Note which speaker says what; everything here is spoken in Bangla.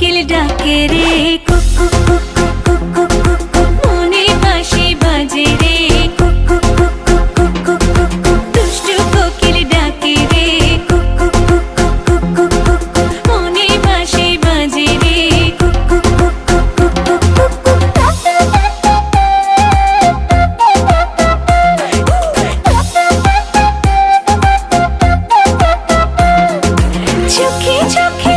Speaker 1: কোকিল ডাকে রে cook cook cook cook cook cook cook cook, মনে বাঁশি বাজে রে cook cook cook cook cook cook cook cook, দুষ্টু কোকিল ডাকে রে cook cook cook cook cook cook cook cook, মনে বাঁশি বাজে রে cook cook cook cook cook cook cook cook. চোখে চোখে